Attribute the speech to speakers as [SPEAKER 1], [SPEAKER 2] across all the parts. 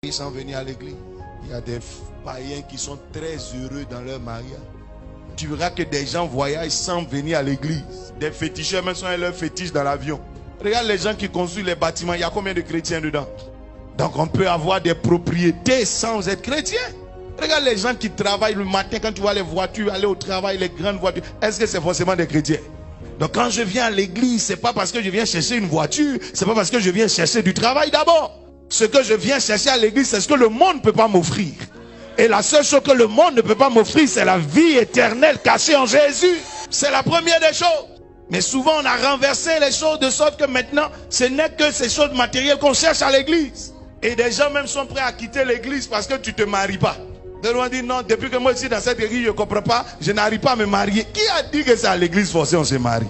[SPEAKER 1] Ils sont venus à l'église. Il y a des païens qui sont très heureux dans leur mariage. Tu verras que des gens voyagent sans venir à l'église. Des féticheurs même sont leurs fétiches dans l'avion. Regarde les gens qui construisent les bâtiments. Il y a combien de chrétiens dedans? Donc on peut avoir des propriétés sans être chrétien. Regarde les gens qui travaillent le matin. Quand tu vois les voitures aller au travail, les grandes voitures. Est-ce que c'est forcément des chrétiens? Donc quand je viens à l'église, c'est pas parce que je viens chercher une voiture. C'est pas parce que je viens chercher du travail d'abord. Ce que je viens chercher à l'église, c'est ce que le monde ne peut pas m'offrir. Et la seule chose que le monde ne peut pas m'offrir, c'est la vie éternelle cachée en Jésus. C'est la première des choses. Mais souvent, on a renversé les choses de sorte que maintenant, ce n'est que ces choses matérielles qu'on cherche à l'église. Et des gens même sont prêts à quitter l'église parce que tu ne te maries pas. Des gens disent non, depuis que moi je suis dans cette église, je ne comprends pas, je n'arrive pas à me marier. Qui a dit que c'est à l'église forcée on se marie?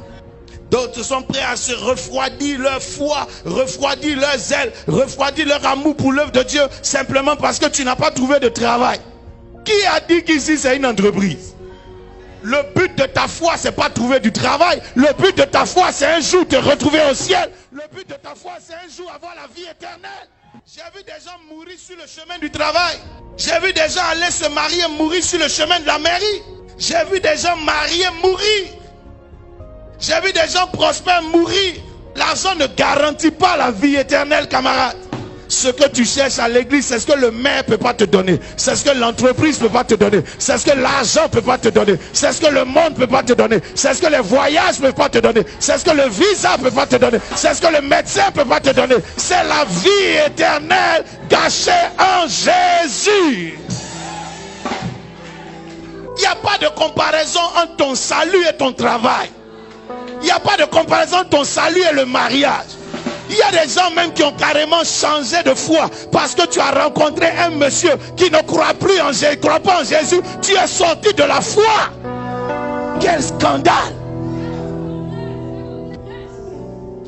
[SPEAKER 1] D'autres sont prêts à se refroidir leur foi, refroidir leur zèle, refroidir leur amour pour l'œuvre de Dieu, simplement parce que tu n'as pas trouvé de travail. Qui a dit qu'ici c'est une entreprise? Le but de ta foi, c'est pas trouver du travail. Le but de ta foi, c'est un jour te retrouver au ciel. Le but de ta foi, c'est un jour avoir la vie éternelle. J'ai vu des gens mourir sur le chemin du travail. J'ai vu des gens aller se marier, mourir sur le chemin de la mairie. J'ai vu des gens mariés mourir. J'ai vu des gens prospères mourir. L'argent ne garantit pas la vie éternelle, camarade. Ce que tu cherches à l'église, c'est ce que le maire ne peut pas te donner. C'est ce que l'entreprise ne peut pas te donner. C'est ce que l'argent ne peut pas te donner. C'est ce que le monde ne peut pas te donner. C'est ce que les voyages ne peuvent pas te donner. C'est ce que le visa ne peut pas te donner. C'est ce que le médecin ne peut pas te donner. C'est la vie éternelle cachée en Jésus. Il n'y a pas de comparaison entre ton salut et ton travail. Il n'y a pas de comparaison entre ton salut et le mariage. Il y a des gens même qui ont carrément changé de foi parce que tu as rencontré un monsieur qui ne croit plus en Jésus, croit pas en Jésus. Tu es sorti de la foi. Quel scandale!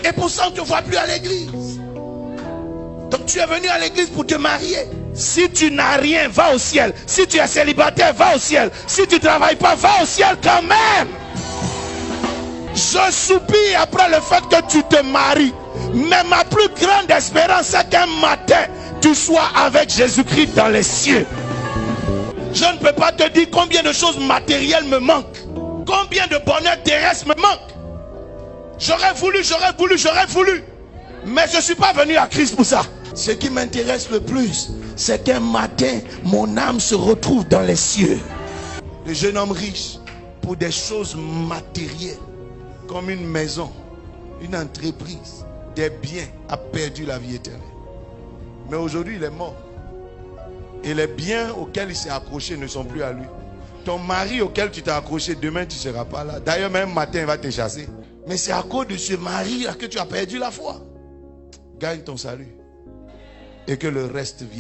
[SPEAKER 1] Et pour ça on ne te voit plus à l'église. Donc tu es venu à l'église pour te marier. Si tu n'as rien, va au ciel. Si tu es célibataire, va au ciel. Si tu ne travailles pas, va au ciel quand même. Je soupire après le fait que tu te maries. Mais ma plus grande espérance, c'est qu'un matin, tu sois avec Jésus-Christ dans les cieux. Je ne peux pas te dire combien de choses matérielles me manquent. Combien de bonheur terrestre me manque. J'aurais voulu. Mais je ne suis pas venu à Christ pour ça. Ce qui m'intéresse le plus, c'est qu'un matin, mon âme se retrouve dans les cieux. Le jeune homme riche, pour des choses matérielles, comme une maison, une entreprise, des biens, a perdu la vie éternelle. Mais aujourd'hui, il est mort. Et les biens auxquels il s'est accroché ne sont plus à lui. Ton mari auquel tu t'es accroché, demain tu ne seras pas là. D'ailleurs, même matin, il va te chasser. Mais c'est à cause de ce mari-là que tu as perdu la foi. Gagne ton salut. Et que le reste vienne.